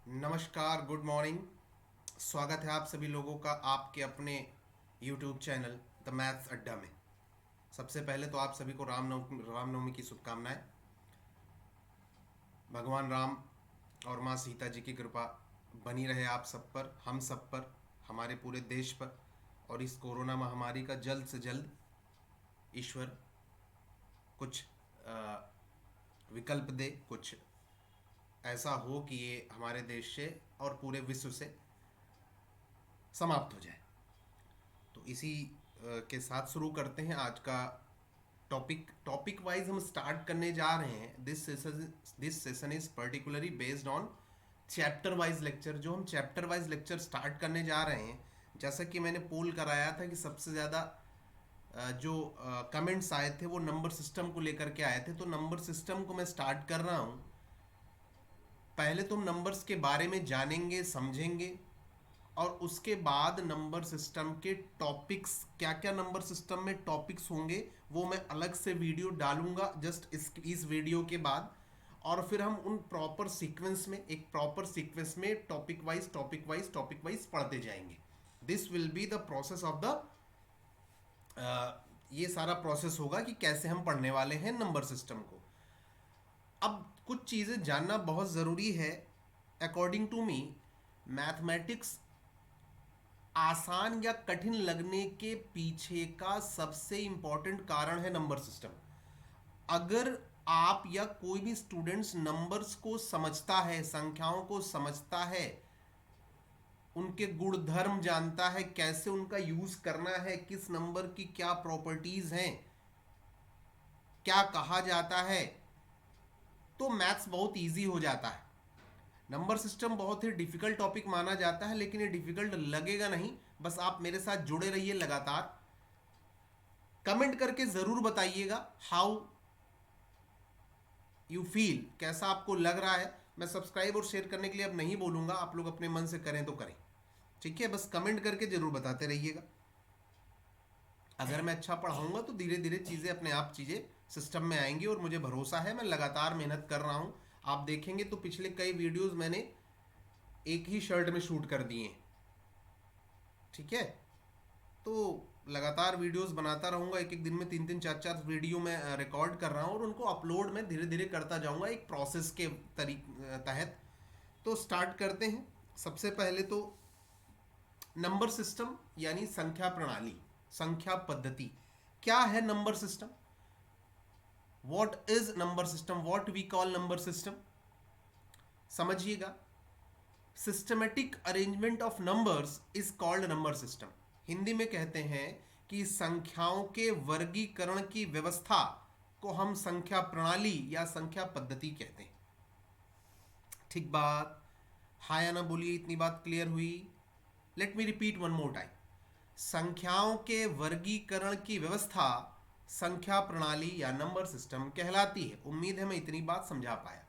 नमस्कार, good morning. स्वागत है आप सभी लोगों का आपके अपने YouTube चैनल द मैथ्स अड्डा में। सबसे पहले तो आप सभी को रामनवमी की शुभकामनाएं। भगवान राम और माँ सीता जी की कृपा बनी रहे आप सब पर, हम सब पर, हमारे पूरे देश पर, और इस कोरोना महामारी का जल्द से जल्द ईश्वर कुछ विकल्प दे, कुछ ऐसा हो कि ये हमारे देश से और पूरे विश्व से समाप्त हो जाए। तो इसी के साथ शुरू करते हैं आज का टॉपिक वाइज हम स्टार्ट करने जा रहे हैं। This session is particularly based on chapter wise lecture. जो हम चैप्टर वाइज लेक्चर स्टार्ट करने जा रहे हैं, जैसा कि मैंने पोल कराया था कि सबसे ज़्यादा जो कमेंट्स आए थे वो नंबर सिस्टम को लेकर के आए थे, तो नंबर सिस्टम को मैं स्टार्ट कर रहा हूँ। पहले तो हम नंबर्स के बारे में जानेंगे, समझेंगे, और उसके बाद नंबर सिस्टम के टॉपिक्स, क्या क्या नंबर सिस्टम में टॉपिक्स होंगे वो मैं अलग से वीडियो डालूंगा जस्ट इस वीडियो के बाद। और फिर हम उन प्रॉपर सीक्वेंस में, एक प्रॉपर सीक्वेंस में टॉपिक वाइज पढ़ते जाएंगे। This will be the process of the, ये सारा प्रोसेस होगा कि कैसे हम पढ़ने वाले हैं नंबर सिस्टम को। अब कुछ चीज़ें जानना बहुत ज़रूरी है। अकॉर्डिंग टू मी, मैथमेटिक्स आसान या कठिन लगने के पीछे का सबसे इंपॉर्टेंट कारण है नंबर सिस्टम। अगर आप या कोई भी स्टूडेंट्स नंबर्स को समझता है, संख्याओं को समझता है, उनके गुणधर्म जानता है, कैसे उनका यूज करना है, किस नंबर की क्या प्रॉपर्टीज हैं, क्या कहा जाता है, तो मैथ्स बहुत इजी हो जाता है। नंबर सिस्टम बहुत ही डिफिकल्ट टॉपिक माना जाता है, लेकिन ये डिफिकल्ट लगेगा नहीं। बस आप मेरे साथ जुड़े रहिए लगातार। कमेंट करके जरूर बताइएगा हाउ यू फील, कैसा आपको लग रहा है। मैं सब्सक्राइब और शेयर करने के लिए अब नहीं बोलूंगा, आप लोग अपने मन से करें तो करें, ठीक है। बस कमेंट करके जरूर बताते रहिएगा। अगर मैं अच्छा पढ़ाऊंगा तो धीरे धीरे चीज़ें अपने आप चीज़ें सिस्टम में आएंगी, और मुझे भरोसा है, मैं लगातार मेहनत कर रहा हूँ। आप देखेंगे तो पिछले कई वीडियोस मैंने एक ही शर्ट में शूट कर दिए, ठीक है। तो लगातार वीडियोस बनाता रहूंगा, एक एक दिन में 3-3 4-4 वीडियो में रिकॉर्ड कर रहा हूँ, और उनको अपलोड में धीरे धीरे करता जाऊंगा एक प्रोसेस के तहत। तो स्टार्ट करते हैं। सबसे पहले तो नंबर सिस्टम यानी संख्या प्रणाली, संख्या पद्धति। क्या है number system? What is number system? What we call number system? समझिएगा। Systematic arrangement of numbers is called number system. Hindi में कहते हैं कि संख्याओं के वर्गीकरण की व्यवस्था को हम संख्या प्रणाली या संख्या पद्धति कहते हैं। ठीक बात? हाँ या ना बोलिए, इतनी बात क्लियर हुई? Let me repeat one more time. संख्याओं के वर्गीकरण की व्यवस्था संख्या प्रणाली या नंबर सिस्टम कहलाती है। उम्मीद है मैं इतनी बात समझा पाया।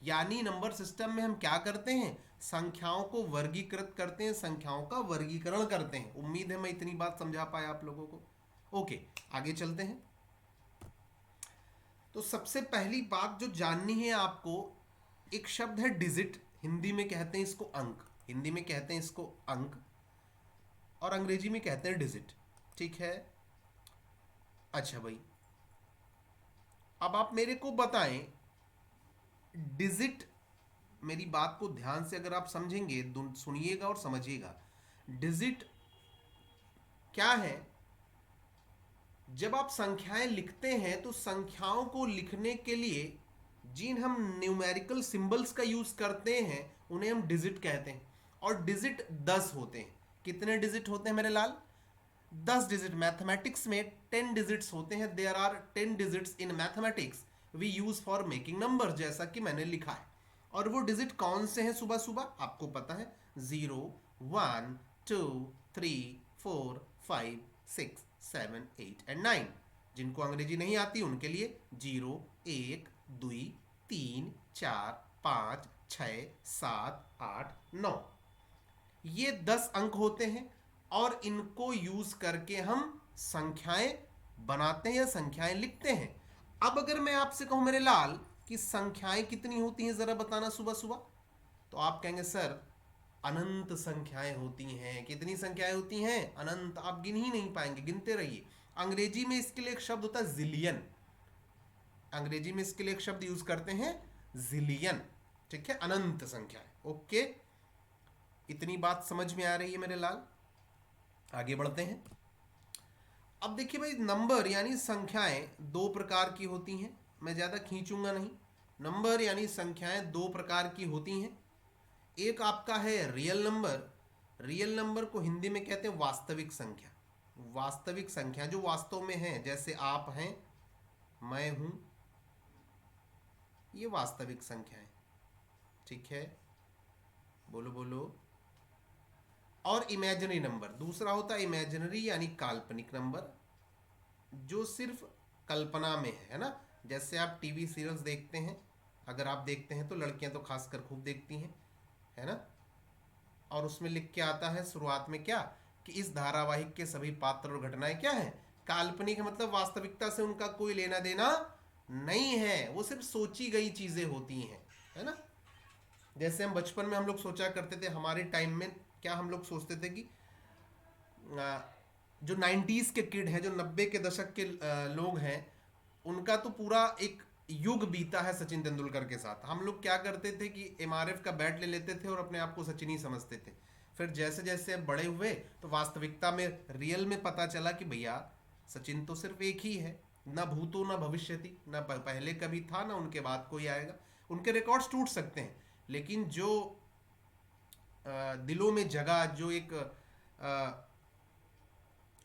यानी नंबर सिस्टम में हम क्या करते हैं? संख्याओं को वर्गीकृत करते हैं, संख्याओं का वर्गीकरण करते हैं। उम्मीद है मैं इतनी बात समझा पाया आप लोगों को। ओके, आगे चलते हैं। तो सबसे पहली बात जो जाननी है आपको, एक शब्द है डिजिट। हिंदी में कहते हैं इसको अंक, हिंदी में कहते हैं इसको अंक, और अंग्रेजी में कहते हैं डिजिट, ठीक है। अच्छा भाई, अब आप मेरे को बताएं, डिजिट, मेरी बात को ध्यान से अगर आप समझेंगे, सुनिएगा और समझिएगा। डिजिट क्या है? जब आप संख्याएं लिखते हैं तो संख्याओं को लिखने के लिए जिन हम न्यूमेरिकल सिंबल्स का यूज करते हैं उन्हें हम डिजिट कहते हैं। और डिजिट 10 होते हैं। कितने डिजिट होते हैं मेरे लाल? 10 डिजिट। मैथमेटिक्स में 10 डिजिट्स होते हैं। There are 10 digits in mathematics we use for making number, जैसा कि मैंने लिखा है। और वो डिजिट कौन से हैं? सुबह सुबह आपको पता है, 0, 1, 2, 3, 4, 5, 6, 7, 8 एंड 9। जिनको अंग्रेजी नहीं आती उनके लिए 0, 1, 2, 3, 4, 5, 6, 7, 8, 9, ये 10 अंक होते हैं। और इनको यूज करके हम संख्याएं बनाते हैं या संख्याएं लिखते हैं। अब अगर मैं आपसे कहूं मेरे लाल कि संख्याएं कितनी होती हैं, जरा बताना सुबह सुबह। तो आप कहेंगे सर अनंत संख्याएं होती हैं। कितनी संख्याएं होती हैं? अनंत। आप गिन ही नहीं पाएंगे, गिनते रहिए। अंग्रेजी में इसके लिए एक शब्द होता है जिलियन। अंग्रेजी में इसके लिए एक शब्द यूज करते हैं जिलियन। ठीक है, अनंत संख्याएं। ओके, इतनी बात समझ में आ रही है मेरे लाल? आगे बढ़ते हैं। अब देखिए भाई, नंबर यानी संख्याएं दो प्रकार की होती हैं। मैं ज़्यादा खींचूंगा नहीं। नंबर यानी संख्याएं दो प्रकार की होती हैं। एक आपका है रियल नंबर। रियल नंबर को हिंदी में कहते हैं वास्तविक संख्या। वास्तविक संख्या जो वास्तव में है, जैसे आप हैं, मैं हूं, ये वास्तविक संख्या है। ठीक है, बोलो बोलो। और इमेजिनरी नंबर दूसरा होता है इमेजिनरी यानी काल्पनिक नंबर, जो सिर्फ कल्पना में है ना। जैसे आप टीवी सीरियल्स देखते हैं, अगर आप देखते हैं तो लड़कियां तो खासकर खूब देखती हैं, है ना। और उसमें लिख के आता है शुरुआत में क्या, कि इस धारावाहिक के सभी पात्र और घटनाएं क्या है, काल्पनिक है। मतलब वास्तविकता से उनका कोई लेना देना नहीं है, वो सिर्फ सोची गई चीजें होती हैं, है ना। जैसे हम बचपन में हम लोग सोचा करते थे, हमारे टाइम में क्या हम लोग सोचते थे कि जो 90s के किड हैं, जो 90 के दशक के लोग हैं, उनका तो पूरा एक युग बीता है सचिन तेंदुलकर के साथ। हम लोग क्या करते थे कि एमआरएफ का बैट ले लेते थे और अपने आप को सचिन ही समझते थे। फिर जैसे जैसे बड़े हुए तो वास्तविकता में, रियल में पता चला कि भैया सचिन तो सिर्फ एक ही है, ना भूतो ना भविष्यति, ना पहले कभी था ना उनके बाद कोई आएगा। उनके रिकॉर्ड्स टूट सकते हैं, लेकिन जो दिलों में जगह, जो एक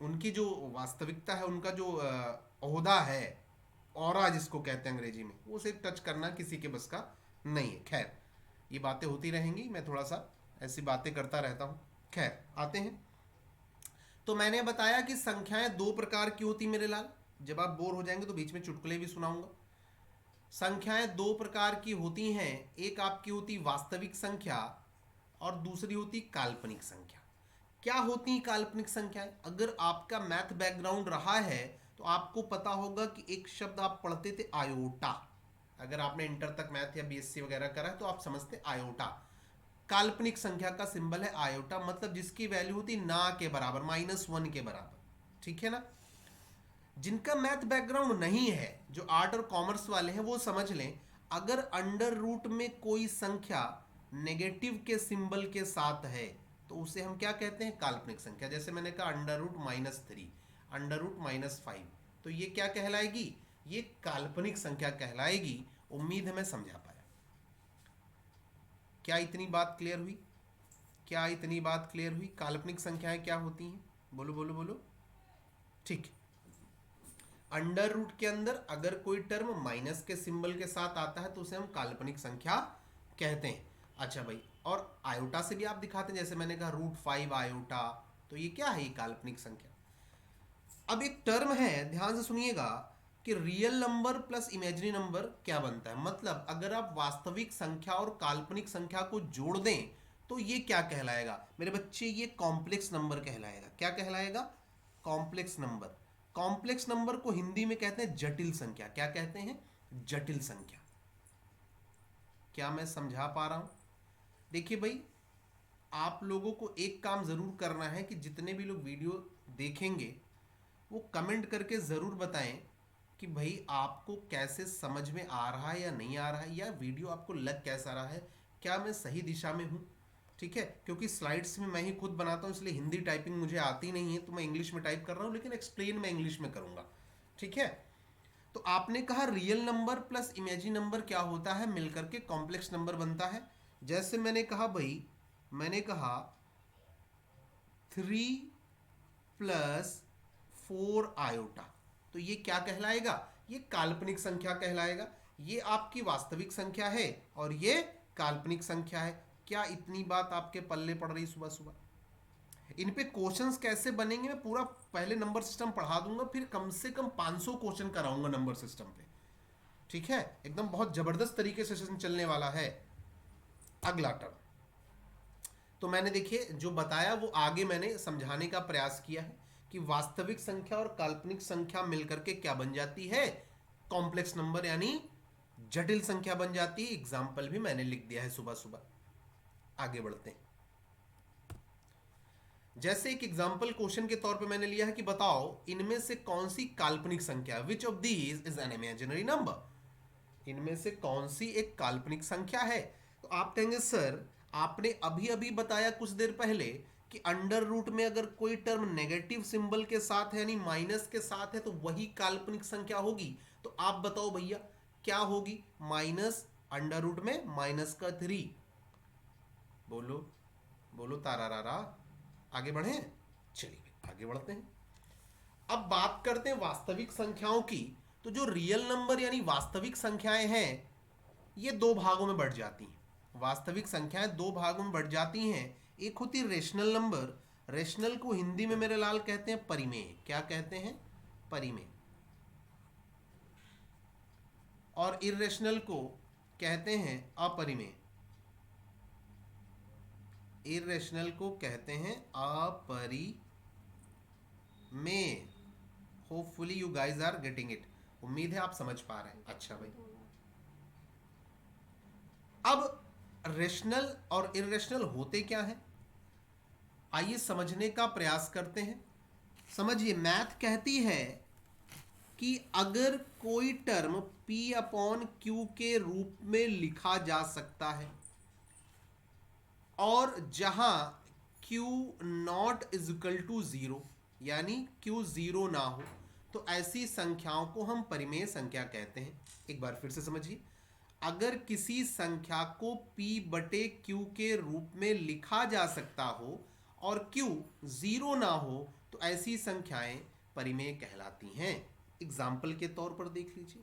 उनकी जो वास्तविकता है, उनका जो ओहदा है, ऑरा जिसको कहते हैं अंग्रेजी में, वो उसे टच करना किसी के बस का नहीं है। खैर, ये बातें होती रहेंगी, मैं थोड़ा सा ऐसी बातें करता रहता हूँ। खैर, आते हैं। तो मैंने बताया कि संख्याएं दो प्रकार की होती मेरे लाल। जब आप बोर हो जाएंगे तो बीच में चुटकुले भी सुनाऊंगा। संख्याएं दो प्रकार की होती हैं, एक आपकी होती वास्तविक संख्या और दूसरी होती काल्पनिक संख्या। क्या होती काल्पनिक संख्याएं? अगर आपका मैथ बैकग्राउंड रहा है तो आपको पता होगा कि एक शब्द आप पढ़ते थे आयोटा। अगर आपने इंटर तक मैथ या बीएससी वगैरह करा है तो आप समझते आयोटा। काल्पनिक संख्या का सिंबल है आयोटा, मतलब जिसकी वैल्यू होती ना के बराबर, -1 के बराबर। ठीक है ना। जिनका मैथ बैकग्राउंड नहीं है, जो आर्ट और कॉमर्स वाले हैं, वो समझ लें, अगर अंडर रूट में कोई संख्या नेगेटिव के सिंबल के साथ है तो उसे हम क्या कहते हैं, काल्पनिक संख्या। जैसे मैंने कहा √-3, √-5, तो ये क्या कहलाएगी, ये काल्पनिक संख्या कहलाएगी। उम्मीद है मैं समझा पाया। क्या इतनी बात क्लियर हुई? क्या इतनी बात क्लियर हुई? काल्पनिक संख्याएं क्या होती हैं? बोलो बोलो बोलो। ठीक। अंडर रूट के अंदर अगर कोई टर्म माइनस के सिंबल के साथ आता है तो उसे हम काल्पनिक संख्या कहते हैं। अच्छा भाई, और आयोटा से भी आप दिखाते हैं, जैसे मैंने कहा √5 आयोटा, तो ये क्या है, ये काल्पनिक संख्या। अब एक टर्म है, ध्यान से सुनिएगा, कि real number plus imaginary number क्या बनता है। मतलब अगर आप वास्तविक संख्या और काल्पनिक संख्या को जोड़ दें तो ये क्या कहलाएगा मेरे बच्चे, ये कॉम्प्लेक्स नंबर कहलाएगा। क्या कहलाएगा? Complex number. कॉम्प्लेक्स नंबर को हिंदी में कहते हैं जटिल संख्या। क्या कहते हैं? जटिल संख्या। क्या मैं समझा पा रहा हूं? देखिए भाई, आप लोगों को एक काम जरूर करना है कि जितने भी लोग वीडियो देखेंगे वो कमेंट करके ज़रूर बताएं कि भाई आपको कैसे समझ में आ रहा है या नहीं आ रहा है, या वीडियो आपको लग कैसा रहा है, क्या मैं सही दिशा में हूँ। ठीक है, क्योंकि स्लाइड्स में मैं ही खुद बनाता हूँ, इसलिए हिंदी टाइपिंग मुझे आती नहीं है, तो मैं इंग्लिश में टाइप कर रहा हूँ, लेकिन एक्सप्लेन मैं इंग्लिश में करूँगा। ठीक है, तो आपने कहा real number plus imaginary number क्या होता है, मिलकर के कॉम्प्लेक्स नंबर बनता है। जैसे मैंने कहा भाई, मैंने कहा 3+4 आयोटा, तो ये क्या कहलाएगा, ये काल्पनिक संख्या कहलाएगा। ये आपकी वास्तविक संख्या है और ये काल्पनिक संख्या है। क्या इतनी बात आपके पल्ले पड़ रही सुबह सुबह? इन पे क्वेश्चंस कैसे बनेंगे मैं पूरा पहले नंबर सिस्टम पढ़ा दूंगा, फिर कम से कम 500 क्वेश्चन कराऊंगा नंबर सिस्टम पे। ठीक है, एकदम बहुत जबरदस्त तरीके से सेशन चलने वाला है अगला टर्म। तो मैंने देखिए जो बताया वो आगे मैंने समझाने का प्रयास किया है कि वास्तविक संख्या और काल्पनिक संख्या मिलकर के क्या बन जाती है, कॉम्प्लेक्स नंबर यानी जटिल संख्या बन जाती है। एग्जाम्पल भी मैंने लिख दिया है सुबह सुबह। आगे बढ़ते हैं। जैसे एक एग्जाम्पल क्वेश्चन के तौर पे मैंने लिया है कि बताओ इनमें से कौन सी काल्पनिक संख्या, which of these is an imaginary number, इनमें से कौन सी एक काल्पनिक संख्या है। तो आप कहेंगे सर आपने अभी अभी बताया कुछ देर पहले कि अंडर रूट में अगर कोई टर्म नेगेटिव सिंबल के साथ है यानी माइनस के साथ है तो वही काल्पनिक संख्या होगी। तो आप बताओ भैया क्या होगी, माइनस अंडर रूट में माइनस का 3, बोलो बोलो तारा रारा, आगे बढ़े। चलिए आगे बढ़ते हैं। अब बात करते हैं वास्तविक संख्याओं की। तो जो रियल नंबर यानी वास्तविक संख्याएं हैं ये दो भागों में बढ़ जाती हैं। वास्तविक संख्याएं दो भागों में बढ़ जाती हैं। एक होती है रेशनल नंबर, रेशनल को हिंदी में मेरे लाल कहते हैं परिमेय। क्या कहते हैं, परिमेय। और इरेशनल को कहते हैं अपरिमेय। इरेशनल को कहते हैं अपरिमेय। Hopefully you guys are getting it, उम्मीद है आप समझ पा रहे हैं। अच्छा भाई, अब रेशनल और इरेशनल होते क्या है आइए समझने का प्रयास करते हैं। समझिए, मैथ कहती है कि अगर कोई टर्म P अपॉन Q के रूप में लिखा जा सकता है और जहां Q not is equal to 0 यानी Q 0 ना हो तो ऐसी संख्याओं को हम परिमेय संख्या कहते हैं। एक बार फिर से समझिए, अगर किसी संख्या को P बटे Q के रूप में लिखा जा सकता हो और Q 0 ना हो तो ऐसी संख्याएं परिमेय कहलाती हैं। एग्जाम्पल के तौर पर देख लीजिए,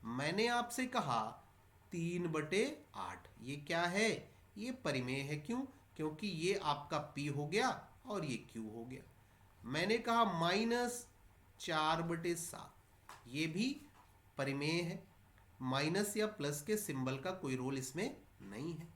मैंने आपसे कहा 3/8, ये क्या है, ये परिमेय है। क्यों, क्योंकि ये आपका P हो गया और ये Q हो गया। मैंने कहा -4/7, ये भी परिमेय है। माइनस या प्लस के सिंबल का कोई रोल इसमें नहीं है।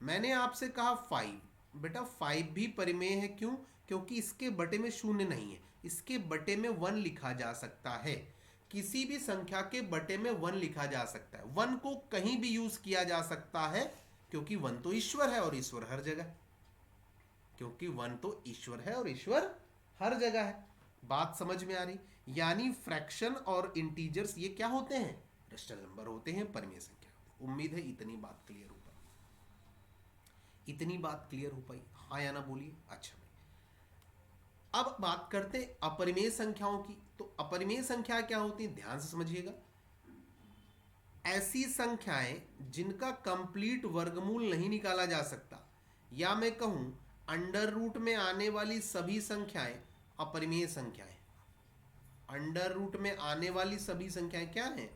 मैंने आपसे कहा 5, बेटा 5 भी परिमेय है। क्यों, क्योंकि इसके बटे में शून्य नहीं है, इसके बटे में 1 लिखा जा सकता है। किसी भी संख्या के बटे में 1 लिखा जा सकता है। 1 को कहीं भी यूज किया जा सकता है क्योंकि 1 तो ईश्वर है और ईश्वर हर जगह, क्योंकि 1 तो ईश्वर है और ईश्वर हर जगह है। बात समझ में आ रही, यानी फ्रैक्शन और इंटीजर्स ये क्या होते हैं, रेशनल नंबर होते हैं, परिमेय संख्या होती है। उम्मीद है इतनी बात क्लियर हो पाई, इतनी बात क्लियर हो पाई, हाँ या ना बोलिए। अच्छा भाई, अब बात करते हैं अपरिमेय संख्याओं की। तो अपरिमेय संख्या क्या होती है, ध्यान से समझिएगा। ऐसी संख्याएं जिनका कंप्लीट वर्गमूल नहीं निकाला जा सकता, या मैं कहूं अंडर रूट में आने वाली सभी संख्याएं अपरिमेय संख्याएं। अंडर रूट में आने वाली सभी संख्याएं क्या हैं,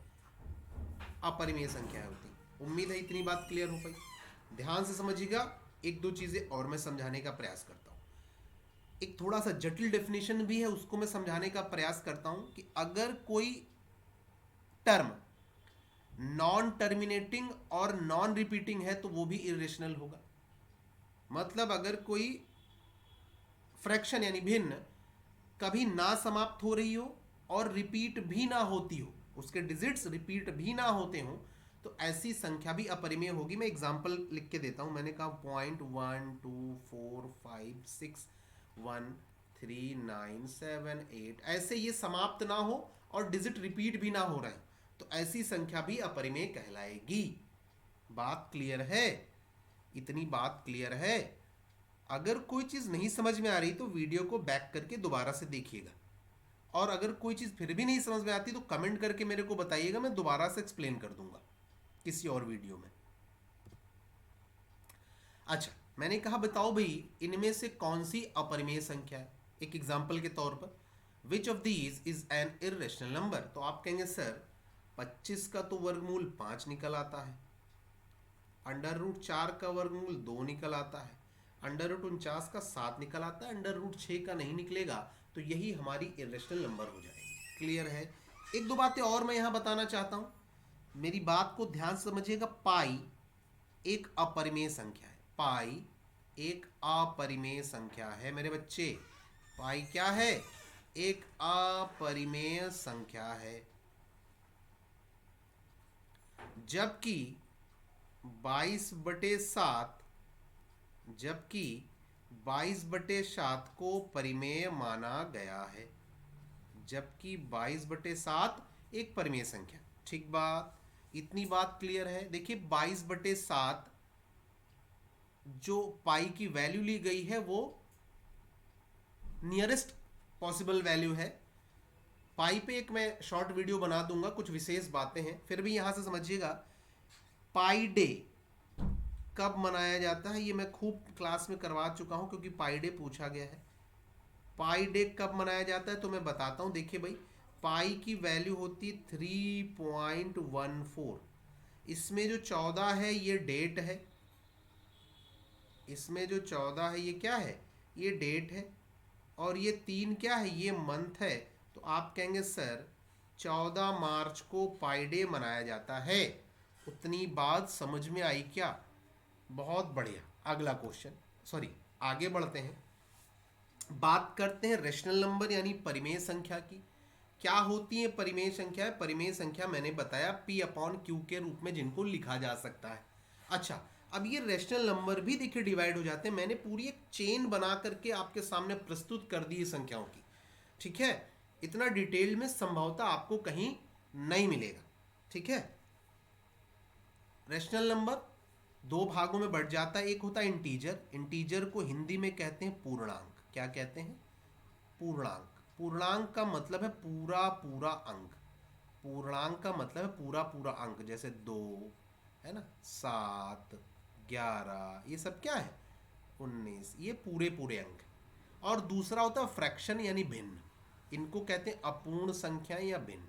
अपरिमेय संख्याएं होती। उम्मीद है इतनी बात क्लियर हो पाई। ध्यान से समझिएगा, एक दो चीजें और मैं समझाने का प्रयास करता हूं। एक थोड़ा सा जटिल डेफिनेशन भी है, उसको मैं समझाने का प्रयास करता हूं कि अगर कोई टर्म नॉन टर्मिनेटिंग और नॉन रिपीटिंग है तो वो भी इरेशनल होगा। मतलब अगर कोई फ्रैक्शन यानी भिन्न कभी ना समाप्त हो रही हो और रिपीट भी ना होती हो, उसके डिजिट्स रिपीट भी ना होते हो, तो ऐसी संख्या भी अपरिमेय होगी। मैं एग्जांपल लिख के देता हूं। मैंने कहा 0.124561397 8, ऐसे ये समाप्त ना हो और डिजिट रिपीट भी ना हो रहे तो ऐसी संख्या भी अपरिमेय कहलाएगी। बात क्लियर है, इतनी बात क्लियर है। अगर कोई चीज नहीं समझ में आ रही तो वीडियो को बैक करके दोबारा से देखिएगा, और अगर कोई चीज फिर भी नहीं समझ में आती तो कमेंट करके मेरे को बताइएगा, मैं दोबारा से एक्सप्लेन कर दूंगा किसी और वीडियो में। अच्छा, मैंने कहा बताओ भाई इनमें से कौन सी अपरिमेय संख्या है। एक एग्जांपल के तौर पर, which of these is an irrational number. तो आप कहेंगे सर 25 का तो वर्गमूल 5 निकल आता है, अंडर रूट 4 का वर्गमूल 2 निकल आता है, अंडर रूट 49 का 7 निकल आता है, अंडर रूट 6 का नहीं निकलेगा, तो यही हमारी इरेशनल नंबर हो जाएगी। क्लियर है। एक दो बातें और मैं यहां बताना चाहता हूं, मेरी बात को ध्यान से समझिएगा। पाई एक अपरिमेय संख्या है, पाई एक अपरिमेय संख्या है मेरे बच्चे। पाई क्या है, एक अपरिमेय संख्या है। जबकि 22/7 जबकि 22/7 को परिमेय माना गया है। जबकि 22/7 एक परिमेय संख्या। ठीक बात, इतनी बात क्लियर है। देखिए 22/7 जो पाई की वैल्यू ली गई है वो नियरेस्ट पॉसिबल वैल्यू है। पाई पे एक मैं शॉर्ट वीडियो बना दूंगा, कुछ विशेष बातें हैं, फिर भी यहां से समझिएगा। पाई डे कब मनाया जाता है ये मैं खूब क्लास में करवा चुका हूं, क्योंकि पाई डे पूछा गया है। पाई डे कब मनाया जाता है तो मैं बताता हूं। देखिए भाई, पाई की वैल्यू होती 3.14। इसमें जो 14 है ये डेट है, इसमें जो 14 है ये क्या है, ये डेट है, और ये 3 क्या है, ये मंथ है। तो आप कहेंगे सर 14 मार्च को पाई डे मनाया जाता है। उतनी बात समझ में आई क्या? बहुत बढ़िया। अगला क्वेश्चन, सॉरी आगे बढ़ते हैं। बात करते हैं रेशनल नंबर यानी परिमेय संख्या की। क्या होती है परिमेय संख्या? परिमेय संख्या मैंने बताया P/Q के रूप में जिनको लिखा जा सकता है। अच्छा, अब ये रेशनल नंबर भी देखिए डिवाइड हो जाते हैं। मैंने पूरी एक चेन बना करके आपके सामने प्रस्तुत कर दी है संख्याओं की। ठीक है, इतना डिटेल में संभवतः आपको कहीं नहीं मिलेगा। ठीक है, रेशनल नंबर दो भागों में बढ़ जाता है। एक होता है इंटीजर। इंटीजर को हिंदी में कहते हैं पूर्णांक। क्या कहते हैं? पूर्णांक। पूर्णांक का मतलब है पूरा पूरा अंक। पूर्णांक का मतलब है पूरा पूरा अंक, जैसे 2 है ना, 7, 11, ये सब क्या है, 19, ये पूरे पूरे अंक। और दूसरा होता है फ्रैक्शन यानी भिन्न। इनको कहते हैं अपूर्ण संख्याएं या भिन्न।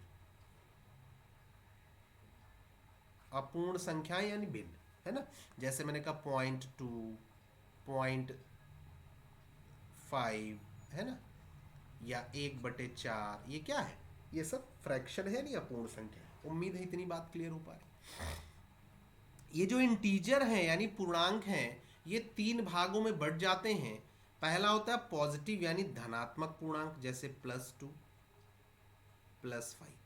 अपूर्ण संख्याएं यानी भिन्न, है ना। जैसे मैंने कहा 0.2, 0.5, है ना, या 1/4, ये क्या है, ये सब फ्रैक्शन है, नहीं अपूर्ण संख्या। उम्मीद है इतनी बात क्लियर हो पा रही। ये जो इंटीजर हैं यानी पूर्णांक हैं, ये 3 भागों में बढ़ जाते हैं। पहला होता है पॉजिटिव यानी धनात्मक पूर्णांक, जैसे +2, +5।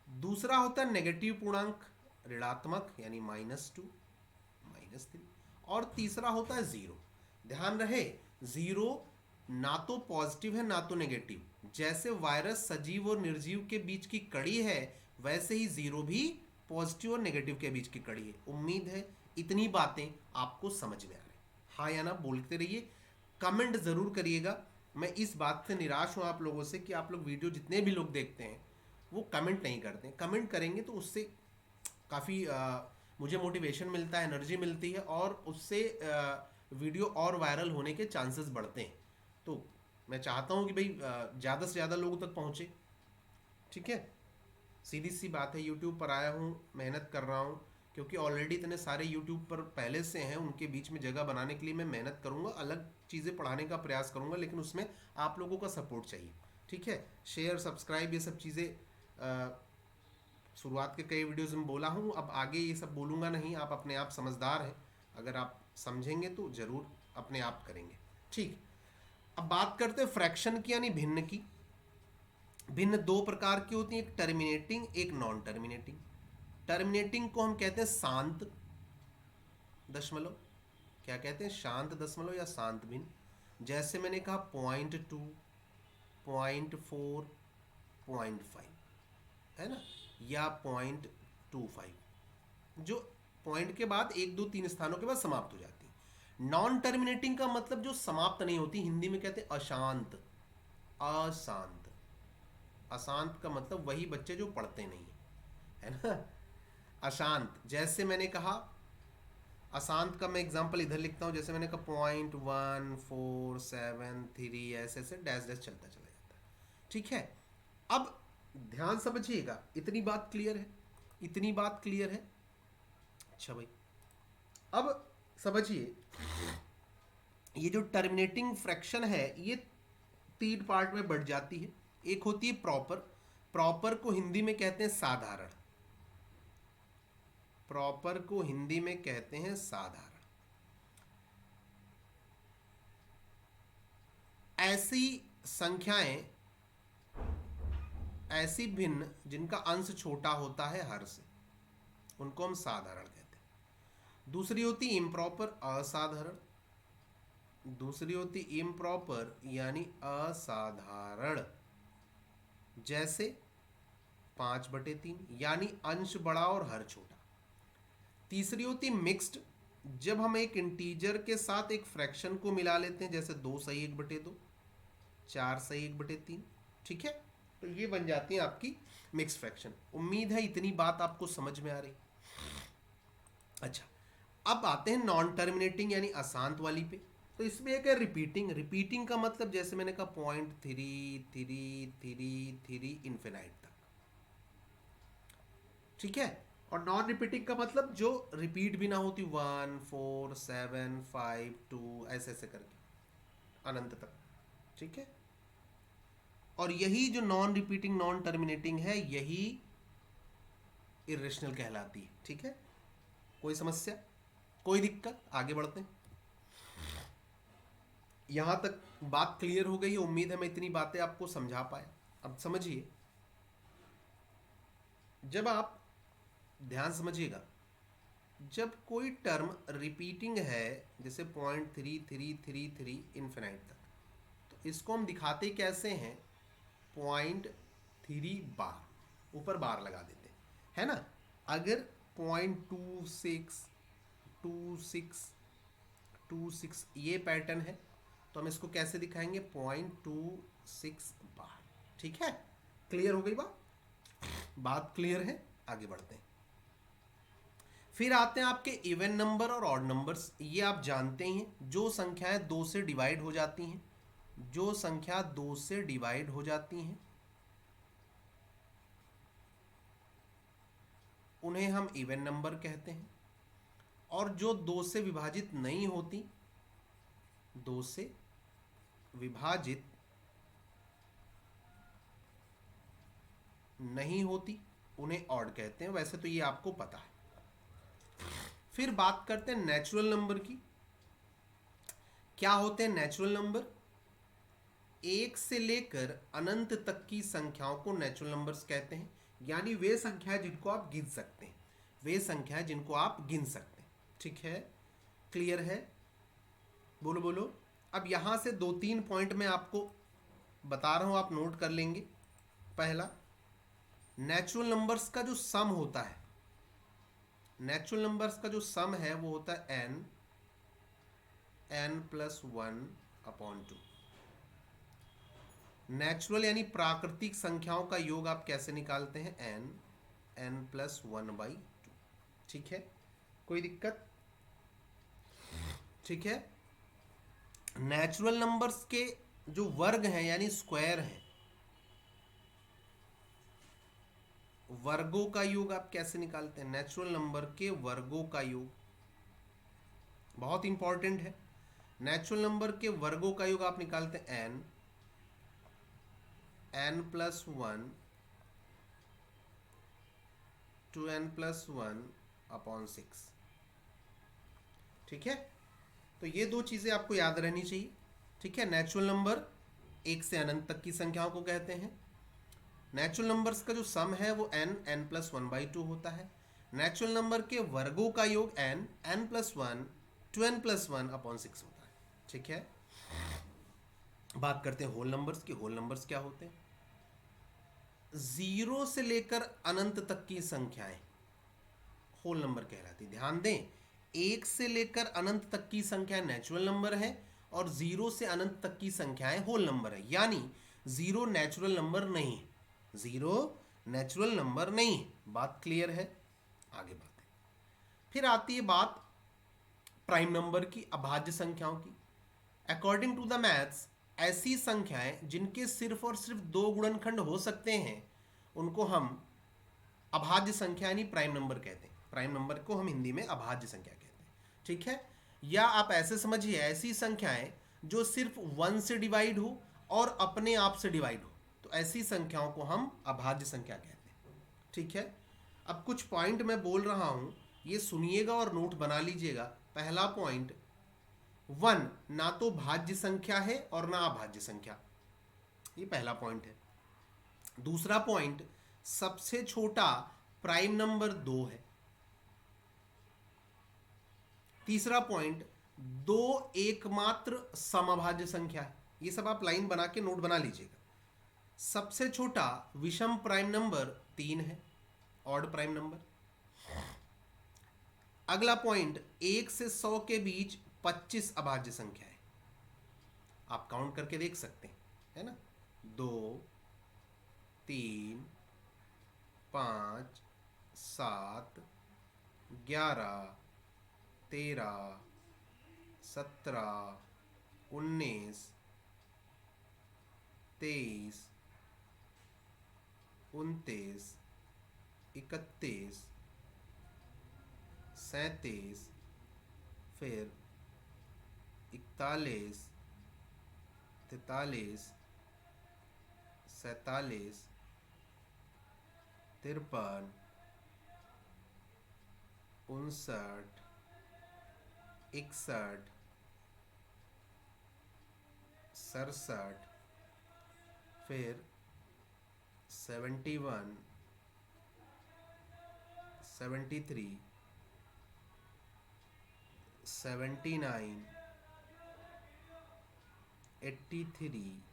दूसरा होता है नेगेटिव पूर्णांक, ऋणात्मक यानी -2, -3। और तीसरा होता है जीरो। ध्यान रहे, जीरो ना तो पॉजिटिव है ना तो नेगेटिव। जैसे वायरस सजीव और निर्जीव के बीच की कड़ी है, वैसे ही जीरो भी पॉजिटिव और नेगेटिव के बीच की कड़ी है। उम्मीद है इतनी बातें आपको समझ में आ रही। हाँ या ना बोलते रहिए, कमेंट ज़रूर करिएगा। मैं इस बात से निराश हूँ आप लोगों से कि आप लोग वीडियो जितने भी लोग देखते हैं वो कमेंट नहीं करते। कमेंट करेंगे तो उससे काफ़ी मुझे मोटिवेशन मिलता है, एनर्जी मिलती है, और उससे वीडियो और वायरल होने के चांसेस बढ़ते हैं। तो मैं चाहता हूँ कि भाई ज़्यादा से ज़्यादा लोगों तक पहुँचे। ठीक है, सीधी सी बात है। यूट्यूब पर आया हूँ, मेहनत कर रहा हूँ, क्योंकि ऑलरेडी इतने सारे यूट्यूब पर पहले से हैं, उनके बीच में जगह बनाने के लिए मैं मेहनत करूँगा, अलग चीज़ें पढ़ाने का प्रयास करूँगा, लेकिन उसमें आप लोगों का सपोर्ट चाहिए। ठीक है, शेयर, सब्सक्राइब, ये सब चीज़ें शुरुआत के कई वीडियोज़ में बोला हूँ, अब आगे ये सब बोलूँगा नहीं। आप अपने आप समझदार हैं, अगर आप समझेंगे तो ज़रूर अपने आप करेंगे। ठीक, अब बात करते हैं फ्रैक्शन की यानी भिन्न की। भिन्न दो प्रकार की होती है, एक टर्मिनेटिंग, एक नॉन टर्मिनेटिंग। टर्मिनेटिंग को हम कहते हैं शांत दशमलव। क्या कहते हैं? शांत दशमलव या शांत भिन्न। जैसे मैंने कहा 0.2, 0.4, 0.5, है ना, या 0.25, जो पॉइंट के बाद 1, 2, 3 स्थानों के बाद समाप्त हो जाती है। नॉन टर्मिनेटिंग का मतलब जो समाप्त नहीं होती, हिंदी में कहते हैं अशांत। अशांत, अशांत का मतलब वही बच्चे जो पढ़ते नहीं, है ना, अशांत। जैसे मैंने कहा अशांत का मैं एग्जांपल इधर लिखता हूँ, जैसे मैंने कहा 0.1473, ऐसे ऐसे डैश डैश चलता चला जाता है। ठीक है, अब ध्यान समझिएगा, इतनी बात क्लियर है, इतनी बात क्लियर है। अच्छा भाई, अब समझिए, ये जो टर्मिनेटिंग फ्रैक्शन है ये 3 पार्ट में बढ़ जाती है। एक होती है प्रॉपर। प्रॉपर को हिंदी में कहते हैं साधारण। प्रॉपर को हिंदी में कहते हैं साधारण। ऐसी संख्याएं, ऐसी भिन्न जिनका अंश छोटा होता है हर से, उनको हम साधारण कहते हैं। दूसरी होती इम्प्रॉपर असाधारण, दूसरी होती इम्प्रॉपर यानी असाधारण, जैसे 5/3 यानी अंश बड़ा और हर छोटा। तीसरी होती मिक्स्ड, जब हम एक इंटीजर के साथ एक फ्रैक्शन को मिला लेते हैं, जैसे 2/1/2, 4/1/3। ठीक है, तो ये बन जाती है आपकी मिक्स फ्रैक्शन। उम्मीद है इतनी बात आपको समझ में आ रही। अच्छा, अब आते हैं नॉन टर्मिनेटिंग यानी अशांत वाली पे। तो इसमें एक है रिपीटिंग। रिपीटिंग का मतलब जैसे मैंने कहा 0.333 इन्फिनाइट तक। ठीक है, और नॉन रिपीटिंग का मतलब जो रिपीट भी ना होती, 1 4 7 5 2 ऐसे ऐसे करके अनंत तक। ठीक है, और यही जो नॉन रिपीटिंग नॉन टर्मिनेटिंग है, यही इरेशनल कहलाती है। ठीक है, कोई समस्या, कोई दिक्कत? आगे बढ़ते हैं। यहां तक बात क्लियर हो गई है? उम्मीद है मैं इतनी बातें आपको समझा पाया। अब समझिए, जब आप ध्यान समझिएगा, जब कोई टर्म रिपीटिंग है जैसे 0.3333 इन्फिनाइट तक, तो इसको हम दिखाते कैसे हैं? 0.3 बार, ऊपर बार लगा देते है ना। अगर 0.2626 ये पैटर्न है, तो हम इसको कैसे दिखाएंगे? 0.26 बार। ठीक है, क्लियर हो गई बात? बात क्लियर है? आगे बढ़ते हैं। फिर आते हैं आपके इवन नंबर और ऑड नंबर्स। ये आप जानते हैं, जो संख्याएं 2 से डिवाइड हो जाती हैं, जो संख्या 2 से डिवाइड हो जाती हैं उन्हें हम इवन नंबर कहते हैं। और जो 2 से विभाजित नहीं होती, 2 से विभाजित नहीं होती, उन्हें ऑड कहते हैं। वैसे तो ये आपको पता है। फिर बात करते हैं नेचुरल नंबर की। क्या होते हैं नेचुरल नंबर? 1 से लेकर अनंत तक की संख्याओं को नेचुरल नंबर्स कहते हैं, यानी वे संख्याएं जिनको आप गिन सकते हैं, वे संख्याएं जिनको आप गिन सकते हैं। ठीक है, क्लियर है? बोलो बोलो। अब यहां से 2-3 पॉइंट मैं आपको बता रहा हूं, आप नोट कर लेंगे। पहला, नेचुरल नंबर्स का जो सम होता है, नेचुरल नंबर्स का जो सम है वो होता है n+1/2। नेचुरल यानी प्राकृतिक संख्याओं का योग आप कैसे निकालते हैं? n+1/2। ठीक है, कोई दिक्कत? ठीक है, नेचुरल नंबर्स के जो वर्ग हैं यानी स्क्वायर हैं, वर्गों का योग आप कैसे निकालते हैं? नेचुरल नंबर के वर्गों का योग बहुत इंपॉर्टेंट है। नेचुरल नंबर के वर्गों का योग आप निकालते हैं n+1 to n+1/6। ठीक है, तो ये दो चीजें आपको याद रहनी चाहिए। ठीक है, नेचुरल नंबर 1 से अनंत तक की संख्याओं को कहते हैं। नेचुरल नंबर्स का जो सम है वो n+1/2 होता है। नेचुरल नंबर के वर्गों का योग n+1 to n+1/6 होता है। ठीक है, बात करते हैं होल नंबर्स की। होल नंबर्स क्या होते हैं? 0 से लेकर अनंत तक की संख्याएं होल नंबर कहलाती। ध्यान दें, 1 से लेकर अनंत तक की संख्या नेचुरल नंबर है और 0 से अनंत तक की संख्याएं होल नंबर है, यानी 0 नेचुरल नंबर नहीं है। 0 नेचुरल नंबर नहीं है। बात क्लियर है? आगे बढ़ते हैं। फिर आती है बात प्राइम नंबर की, अभाज्य संख्याओं की। अकॉर्डिंग टू द मैथ्स, ऐसी संख्याएं जिनके सिर्फ और सिर्फ 2 गुणनखंड हो सकते हैं उनको हम अभाज्य संख्या यानी प्राइम नंबर कहते हैं। प्राइम नंबर को हम हिंदी में अभाज्य संख्या कहते हैं। ठीक है, या आप ऐसे समझिए, ऐसी संख्याएं जो सिर्फ 1 से डिवाइड हो और अपने आप से डिवाइड हो, तो ऐसी संख्याओं को हम अभाज्य संख्या कहते हैं। ठीक है, अब कुछ पॉइंट मैं बोल रहा हूं, ये सुनिएगा और नोट बना लीजिएगा। पहला पॉइंट, 1 ना तो भाज्य संख्या है और ना अभाज्य संख्या, ये पहला पॉइंट है। दूसरा पॉइंट, सबसे छोटा प्राइम नंबर 2 है। तीसरा पॉइंट, दो एकमात्र समअभाज्य संख्या है। ये सब आप लाइन बना के नोट बना लीजिएगा। सबसे छोटा विषम प्राइम नंबर 3 है, ऑड प्राइम नंबर। अगला पॉइंट, 1 से 100 के बीच 25 अभाज्य संख्या है। आप काउंट करके देख सकते हैं, है ना। 2, 3, 5, 7, 11, 13, 17, 19, 23, 29, 31, 37, फिर 41, 43, 47, 53, 59, 61, 67, फिर 71, 73, 79, 83,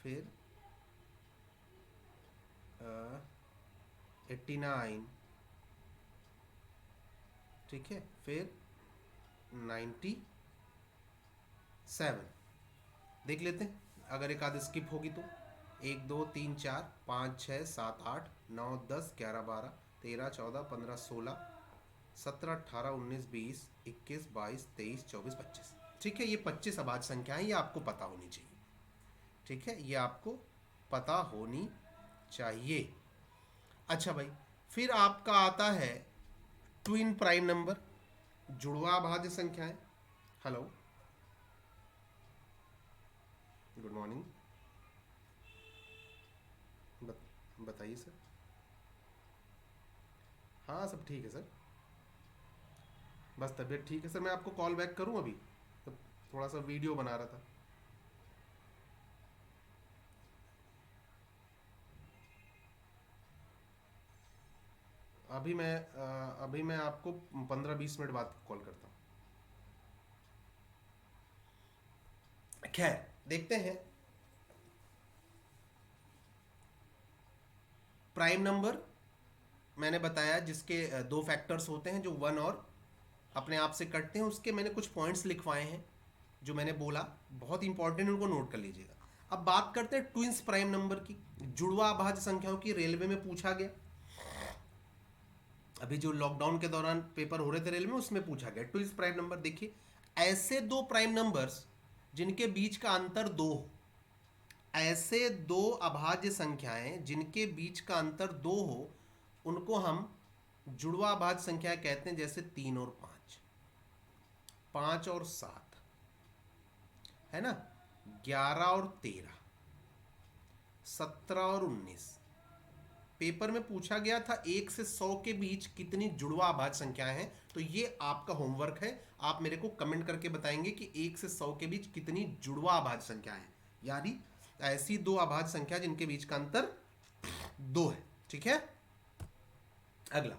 फिर 89, ठीक है, फिर 97। देख लेते हैं, अगर एक आध स्किप होगी तो। 1, 2, 3, 4, 5, 6, 7, 8, 9, 10, 11, 12, 13, 14, 15, 16, 17, 18, 19, 20, 21, 22, 23, 24, 25। ठीक है, ये 25 अभाज्य संख्याएं, ये आपको पता होनी चाहिए। ठीक है, ये आपको पता होनी चाहिए। अच्छा भाई, फिर आपका आता है ट्विन प्राइम नंबर, जुड़वा अभाज्य संख्याएं। हेलो, गुड मॉर्निंग, बताइए सर। हाँ सब ठीक है सर, बस तबीयत ठीक है सर। मैं आपको कॉल बैक करूं अभी, तो थोड़ा सा वीडियो बना रहा था। अभी मैं आपको 15-20 मिनट बाद कॉल करता हूँ। खैर, देखते हैं प्राइम नंबर। मैंने बताया जिसके दो फैक्टर्स होते हैं, जो 1 और अपने आप से कटते हैं। उसके मैंने कुछ पॉइंट्स लिखवाए हैं, जो मैंने बोला बहुत इंपॉर्टेंट, उनको नोट कर लीजिएगा। अब बात करते हैं ट्विंस प्राइम नंबर की, जुड़वा अभाज्य संख्याओं की। रेलवे में पूछा गया, अभी जो लॉकडाउन के दौरान पेपर हो रहे थे रेलवे में, उसमें पूछा गया ट्विंस प्राइम नंबर। देखिए, ऐसे दो प्राइम नंबर्स जिनके बीच का अंतर 2 हो, ऐसे दो अभाज्य संख्याएं जिनके बीच का अंतर 2 हो, उनको हम जुड़वा अभाज्य संख्या कहते हैं। जैसे 3 और 5, 5 और 7, है ना, 11 और 13, 17 और 19। पेपर में पूछा गया था 1 से 100 के बीच कितनी जुड़वा अभाज्य संख्याएं हैं। तो ये आपका होमवर्क है, आप मेरे को कमेंट करके बताएंगे कि 1 से 100 के बीच कितनी जुड़वा अभाज्य संख्याएं हैं, यानी ऐसी दो अभाज्य संख्या जिनके बीच का अंतर 2 है। ठीक है, अगला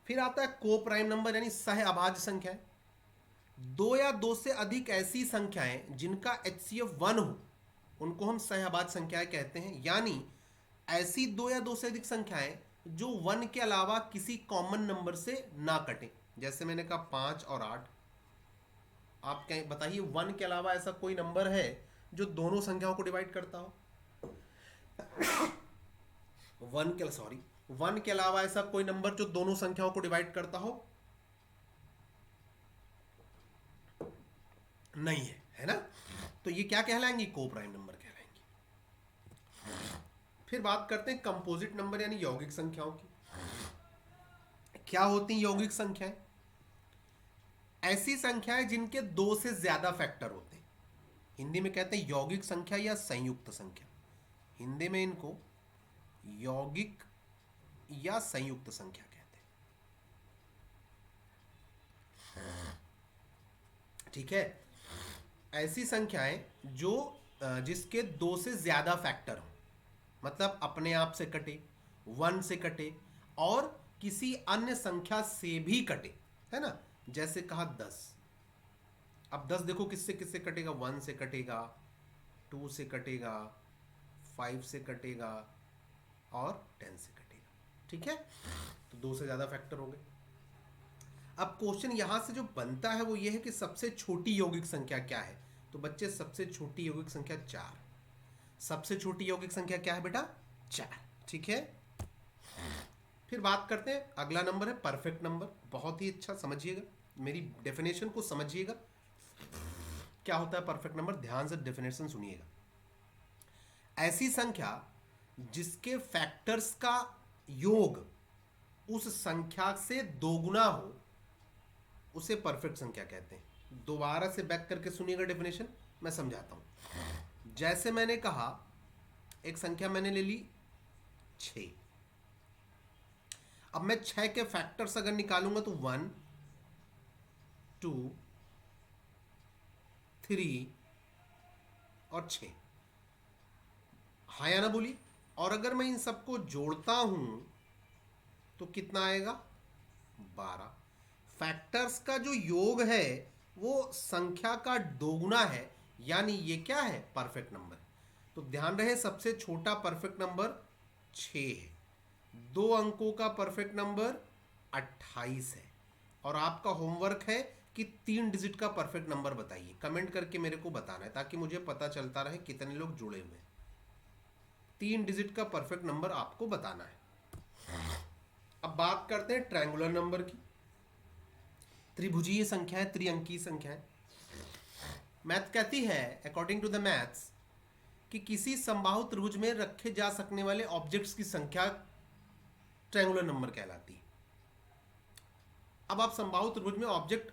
फिर आता है को प्राइम नंबर, यानी सह अभाज्य संख्याएं। 2 या 2 से अधिक ऐसी संख्याएं जिनका HCF 1 हो, उनको हम सह अभाज्य संख्याएं कहते हैं। यानी ऐसी 2 या 2 से अधिक संख्याएं जो 1 के अलावा किसी कॉमन नंबर से ना कटें। जैसे मैंने कहा 5 और 8। आप कहें, बताइए 1 के अलावा ऐसा कोई नंबर है जो दोनों संख्याओं को डिवाइड करता हो? 1 के अलावा ऐसा कोई नंबर जो दोनों संख्याओं को डिवाइड करता हो? नहीं है, है ना। तो ये क्या कहलाएंगी? को प्राइम नंबर कहलाएंगी। फिर बात करते हैं कंपोजिट नंबर, यानी यौगिक संख्याओं की। क्या होती हैं यौगिक संख्याएं? ऐसी संख्याएं जिनके 2 से ज्यादा फैक्टर होते हैं। हिंदी में कहते हैं यौगिक संख्या या संयुक्त संख्या। हिंदी में इनको यौगिक या संयुक्त संख्या कहते हैं। ठीक है, ऐसी संख्याएं जो जिसके 2 से ज्यादा फैक्टर हो, मतलब अपने आप से कटे, 1 से कटे और किसी अन्य संख्या से भी कटे, है ना। जैसे कहा 10, अब 10 देखो किससे किससे कटेगा, 1 से कटेगा, 2 से कटेगा, 5 से कटेगा और 10 से कटेगा, ठीक है। तो 2 से ज़्यादा फैक्टर हो गए। अब क्वेश्चन यहां से जो बनता है वो ये है कि सबसे छोटी यौगिक संख्या क्या है। तो बच्चे सबसे छोटी यौगिक संख्या 4। सबसे छोटी यौगिक संख्या क्या है बेटा, 4, ठीक है। फिर बात करते हैं, अगला नंबर है परफेक्ट नंबर। बहुत ही अच्छा, समझिएगा मेरी डेफिनेशन को, समझिएगा क्या होता है परफेक्ट नंबर। ध्यान से डेफिनेशन सुनिएगा। ऐसी संख्या जिसके फैक्टर्स का योग उस संख्या से दोगुना हो उसे परफेक्ट संख्या कहते हैं। दोबारा से बैक करके सुनिएगा डेफिनेशन, मैं समझाता हूं। जैसे मैंने कहा एक संख्या मैंने ले ली 6, अब मैं 6 के फैक्टर्स अगर निकालूंगा तो 1 2 3 और 6, हाँ या ना बोलिए। और अगर मैं इन सबको जोड़ता हूं तो कितना आएगा, 12। फैक्टर्स का जो योग है वो संख्या का दोगुना है, यानी ये क्या है, परफेक्ट नंबर। तो ध्यान रहे सबसे छोटा परफेक्ट नंबर 6 है, 2 अंकों का परफेक्ट नंबर 28 है। और आपका होमवर्क है कि 3 डिजिट का परफेक्ट नंबर बताइए। कमेंट करके मेरे को बताना है ताकि मुझे पता चलता रहे कितने लोग जुड़े हुए हैं। 3 डिजिट का परफेक्ट नंबर आपको बताना है। अब बात करते हैं ट्रायंगुलर नंबर की। त्रिभुजीय संख्या है, त्रिअंकीय संख्या है। मैथ कहती है अकॉर्डिंग टू द मैथ्स कि किसी समबाहु त्रिभुज में रखे जा सकने वाले ऑब्जेक्ट्स की संख्या ट्रायंगुलर नंबर कहलाती है। अब आप समबाहु त्रिभुज में ऑब्जेक्ट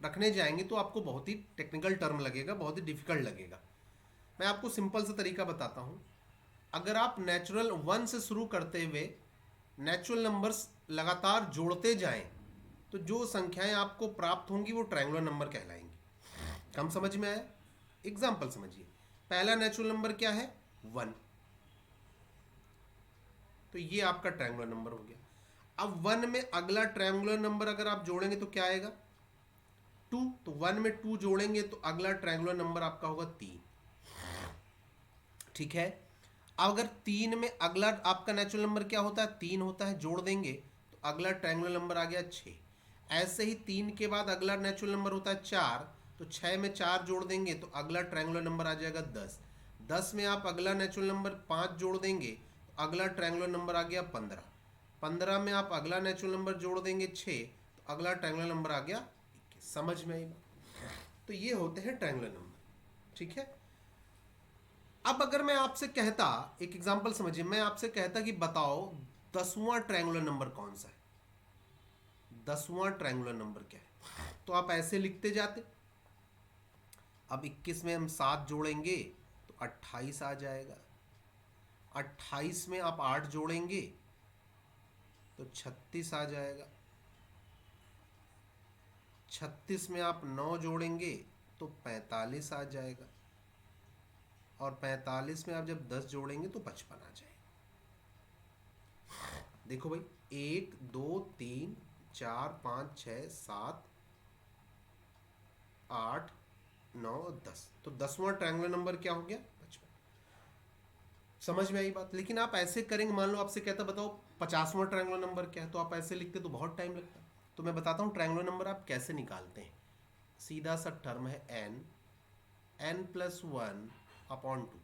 रखने जाएंगे तो आपको बहुत ही टेक्निकल टर्म लगेगा, बहुत ही डिफिकल्ट लगेगा। मैं आपको सिंपल सा तरीका बताता हूं। अगर आप नेचुरल 1 से शुरू करते हुए नेचुरल नंबर्स लगातार जोड़ते जाएं तो जो संख्याएं आपको प्राप्त होंगी वो ट्रायंगुलर नंबर कहलाएंगी। कम समझ में आया? एग्जाम्पल समझिए। पहला नेचुरल नंबर क्या है, 1, तो ये आपका ट्रायंगुलर नंबर हो गया। अब 1 में अगला ट्रायंगुलर नंबर अगर आप जोड़ेंगे तो क्या आएगा, 2, तो 1 में 2 जोड़ेंगे तो अगला ट्रायंगुलर नंबर आपका होगा 3, ठीक है। अगर 3 में अगला आपका नेचुरल नंबर क्या होता है, 3 होता है, जोड़ देंगे तो अगला ट्रायंगुलर नंबर आ गया 6। ऐसे ही 3 के बाद अगला नेचुरल नंबर होता है 4, तो 6 में 4 जोड़ देंगे तो अगला ट्रायंगुलर नंबर आ जाएगा 10। 10 में आप अगला नेचुरल नंबर 5 जोड़ देंगे तो अगला ट्रायंगुलर नंबर आ गया 15। 15 में आप अगला नेचुरल नंबर जोड़ देंगे 6, तो अगला ट्रायंगुलर नंबर आ गया 21। समझ में आई बात? तो ये होते हैं ट्रायंगुलर नंबर, ठीक है। अब अगर मैं आपसे कहता, एक एग्जांपल समझिए, मैं आपसे कहता कि बताओ 10वां ट्रायंगुलर नंबर कौन सा है, 10वां ट्रायंगुलर नंबर क्या है, तो आप ऐसे लिखते जाते। अब 21 में हम 7 जोड़ेंगे तो 28 आ जाएगा। 28 में आप 8 जोड़ेंगे तो 36 आ जाएगा। 36 में आप 9 जोड़ेंगे तो 45 आ जाएगा। और 45 में आप जब 10 जोड़ेंगे तो 55 आ जाएगा। देखो भाई, 1 2 3 4 5 6 7 8 9 10, तो 10वां ट्रायंगुलर नंबर क्या हो गया, 55। समझ में आई बात? लेकिन आप ऐसे करेंगे, मान लो आपसे कहता बताओ 50वां ट्रायंगुलर नंबर क्या है, तो आप ऐसे लिखते तो बहुत टाइम लगता। तो मैं बताता हूँ ट्रायंगुलर नंबर आप कैसे निकालते हैं। सीधा सा टर्म है n+1 अपॉन 2।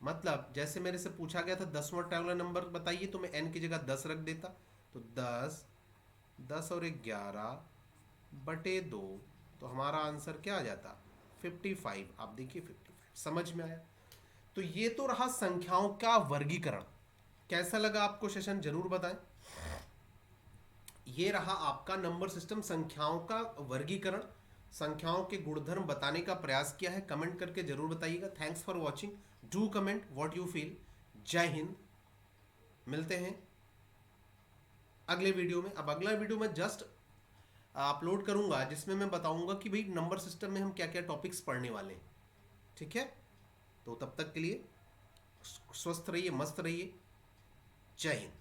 मतलब जैसे मेरे से पूछा गया था 10वां ट्रायंगुलर नंबर बताइए, तो मैं n की जगह 10 रख देता, तो 10 और 11/2, तो हमारा आंसर क्या आ जाता, 55। आप देखिए 55। समझ में आया? तो ये तो रहा संख्याओं का वर्गीकरण। कैसा लगा आपको सेशन, जरूर बताएं। ये रहा आपका नंबर सिस्टम, संख्याओं का वर्गीकरण, संख्याओं के गुणधर्म बताने का प्रयास किया है। कमेंट करके जरूर बताइएगा। Thanks for watching, do comment what you feel. जय हिंद। मिलते हैं अगले वीडियो में। अब अगला वीडियो मैं जस्ट अपलोड करूंगा जिसमें मैं बताऊंगा कि भाई नंबर सिस्टम में हम क्या क्या टॉपिक्स पढ़ने वाले हैं, ठीक है। तो तब तक के लिए स्वस्थ रहिए, मस्त रहिए। जय हिंद।